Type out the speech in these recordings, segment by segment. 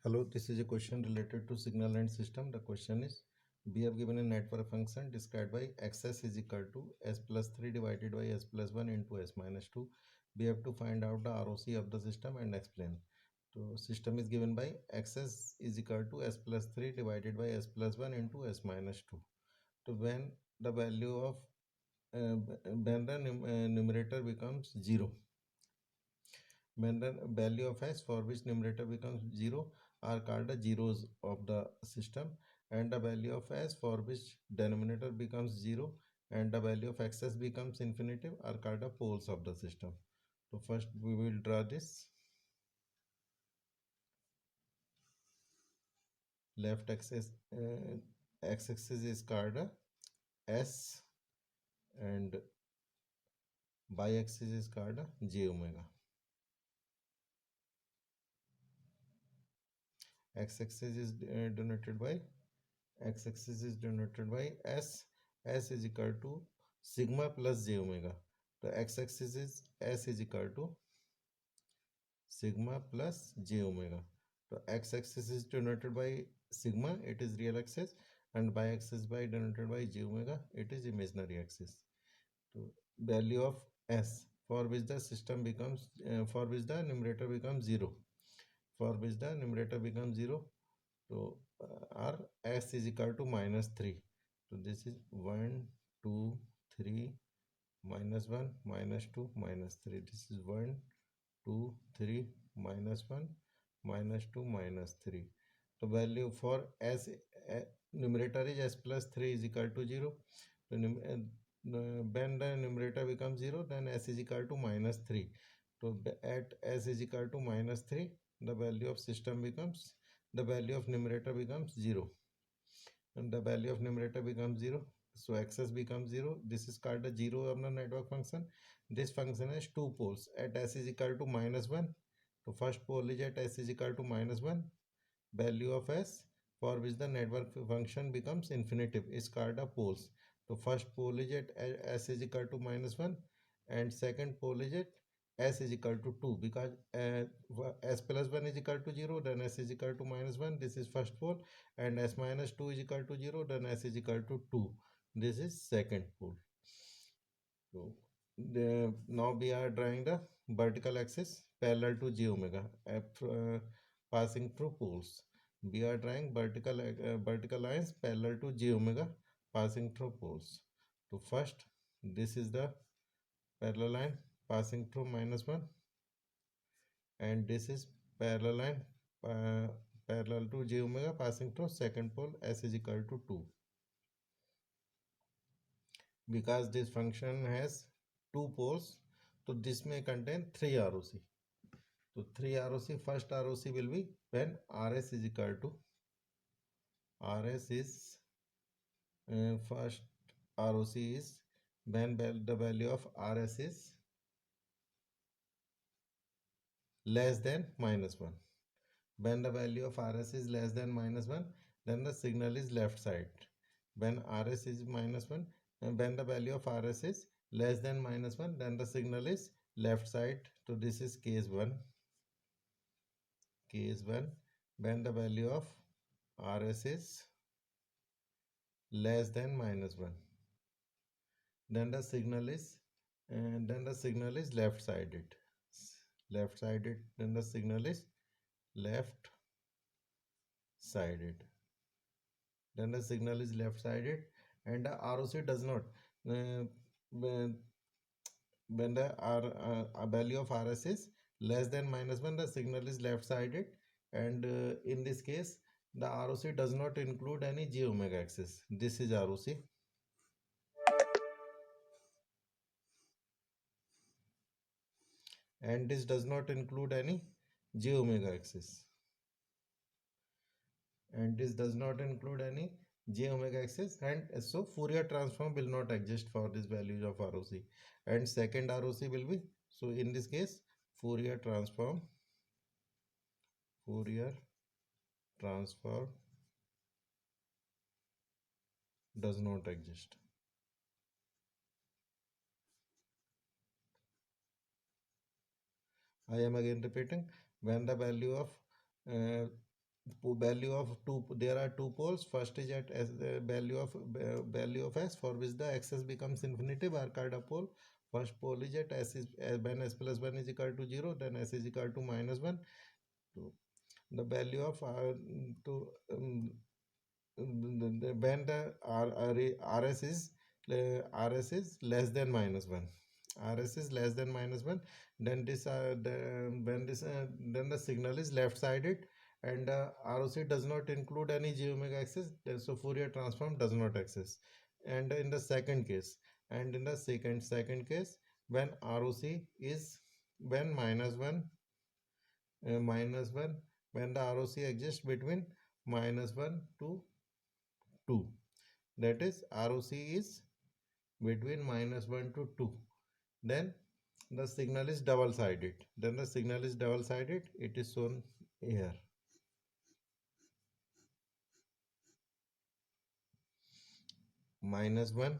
Hello, this is a question related to signal and system. The question is, we have given a network function described by xs is equal to s plus 3 divided by s plus 1 into s minus 2. We have to find out the ROC of the system and explain. So system is given by xs is equal to s plus 3 divided by s plus 1 into s minus 2. So when the value of when the numerator becomes 0, when the value of s for which numerator becomes 0 are called the zeros of the system, and the value of s for which denominator becomes 0 and the value of xs becomes infinitive are called the poles of the system. So first we will draw this. Left axis x-axis is called s and y-axis is called j omega. X-axis is denoted by x-axis is denoted by s. S is equal to sigma plus j omega. The x-axis is s is equal to sigma plus j omega. So x-axis is denoted by sigma, it is real axis, and y-axis by denoted by j omega, it is imaginary axis. So value of s for which the system becomes for which the numerator becomes 0, for which the numerator becomes 0. So our s is equal to minus 3. So this is 1, 2, 3, minus 1, minus 2, minus 3. This is 1, 2, 3, minus 1, minus 2, minus 3. The value for s numerator is s plus 3 is equal to 0. So when the numerator becomes 0, then s is equal to minus 3. So at s is equal to minus 3, the value of system becomes, the value of numerator becomes 0. And the value of numerator becomes 0. So xs becomes 0. This is called the 0 of the network function. This function has two poles. At s is equal to minus 1. So first pole is at s is equal to minus 1. Value of s for which the network function becomes infinitive is called a poles. So first pole is at s is equal to minus 1 and second pole is at s is equal to 2, because s plus 1 is equal to 0, then s is equal to minus 1, this is first pole, and s minus 2 is equal to 0, then s is equal to 2, this is second pole. So now we are drawing the vertical axis parallel to j omega passing through poles. We are drawing vertical lines parallel to j omega passing through poles. So first, this is the parallel line passing through minus 1, and this is parallel line uh, parallel to j omega passing through second pole s is equal to 2. Because this function has two poles, so this may contain 3 ROC. So 3 ROC, first ROC will be when RS is equal to, RS is first ROC is when the value of RS is less than minus 1. When the value of RS is less than minus 1, then the signal is left side. When RS is minus 1, and when the value of RS is less than minus 1, then the signal is left side. So this is case 1. Case 1, when the value of RS is less than minus 1, then the signal is left sided. Left sided, then the signal is left sided. Then the signal is left sided, and the ROC does not when the value of RS is less than minus 1, the signal is left sided, and in this case the ROC does not include any j omega axis. This is ROC, and this does not include any j omega axis, and this does not include any j omega axis, and so Fourier transform will not exist for these values of ROC. And second ROC will be, so in this case Fourier transform does not exist. I am again repeating, when the value of value of two, there are two poles. First is at s, the value of s, for which the axis becomes infinitive, are called a pole. First pole is at s is when s plus 1 is equal to 0, then s is equal to minus 1. So the value of to when the rs is rs is less than minus 1, rs is less than minus 1, then this when this then the signal is left sided, and roc does not include any j omega axis, so Fourier transform does not exist. And in the second case, and in the second case, when roc is when minus 1, when the roc exists between minus 1 to 2, that is roc is between minus 1 to 2, then the signal is double sided, it is shown here. Minus 1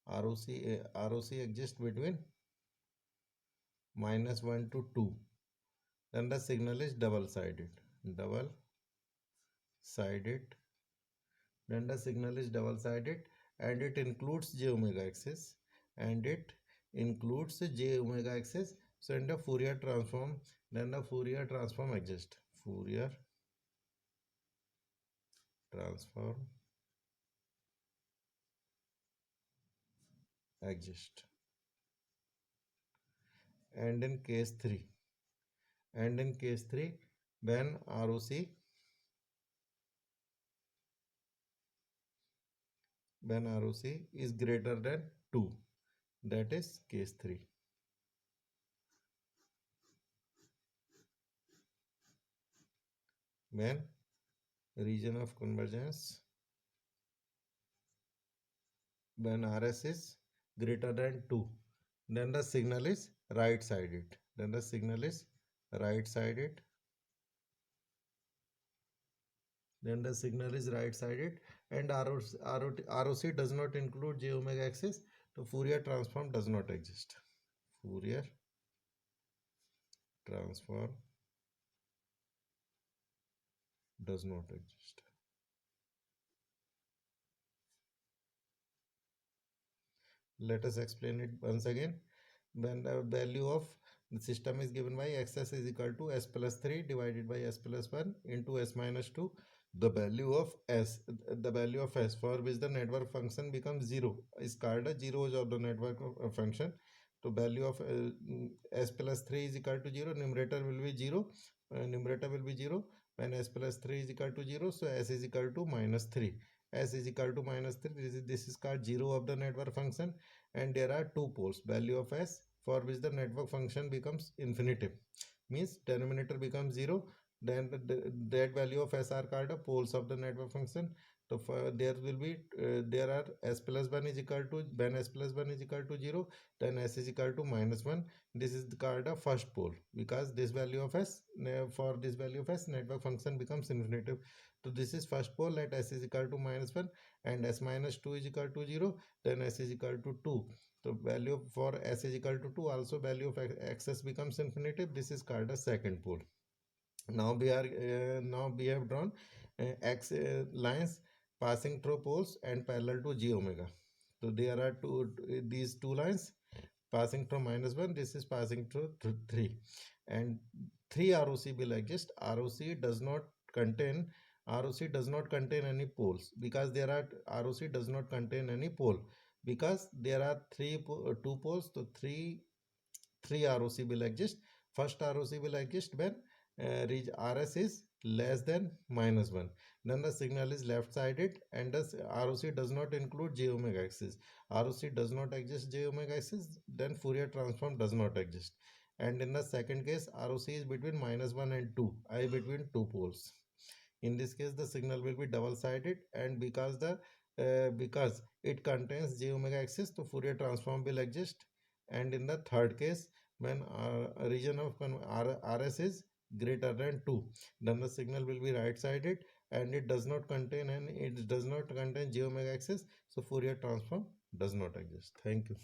roc exists between minus 1 to 2, then the signal is double sided, then the signal is double sided, and it includes j omega axis, and it includes j omega axis. So in the Fourier transform, then the Fourier transform exists, Fourier transform exist. And in case 3, when roc is greater than 2, that is case 3. When region of convergence, when rs is greater than 2, then the signal is right sided, right sided and ROC does not include j omega axis, so Fourier transform does not exist. Fourier transform does not exist. Let us explain it once again. When the value of the system is given by xs is equal to s plus 3 divided by s plus 1 into s minus 2, the value of s for which the network function becomes 0 is called a zeros of the network function. So value of s plus 3 is equal to 0, numerator will be 0, when s plus 3 is equal to 0, so s is equal to minus 3, this is called 0 of the network function. And there are two poles, value of s for which the network function becomes infinitive, means denominator becomes 0, then that value of s are called the poles of the network function. So there will be there are s plus 1 is equal to, when s plus 1 is equal to 0, then s is equal to minus 1, this is called a first pole, because this value of s, for this value of s network function becomes infinitive. So this is first pole at s is equal to minus 1, and s minus 2 is equal to 0, then s is equal to 2. So value for s is equal to 2, also value of xs becomes infinitive, this is called a second pole. Now we have drawn x lines passing through poles and parallel to j omega. So there are these two lines passing from minus 1, this is passing through 3, and 3 roc will exist. Contain roc does not contain any poles, because there are roc does not contain any pole, because there are two poles, so three ROC will exist. First ROC will exist when RS is less than minus 1. Then the signal is left sided, and the ROC does not include j omega axis. ROC does not exist j omega axis, then Fourier transform does not exist. And in the second case, ROC is between minus 1 and 2, I between two poles. In this case, the signal will be double sided, and because it contains j omega axis, the Fourier transform will exist. And in the third case, when a region of rs is greater than 2, then the signal will be right sided, and it does not contain j omega axis, so Fourier transform does not exist. Thank you.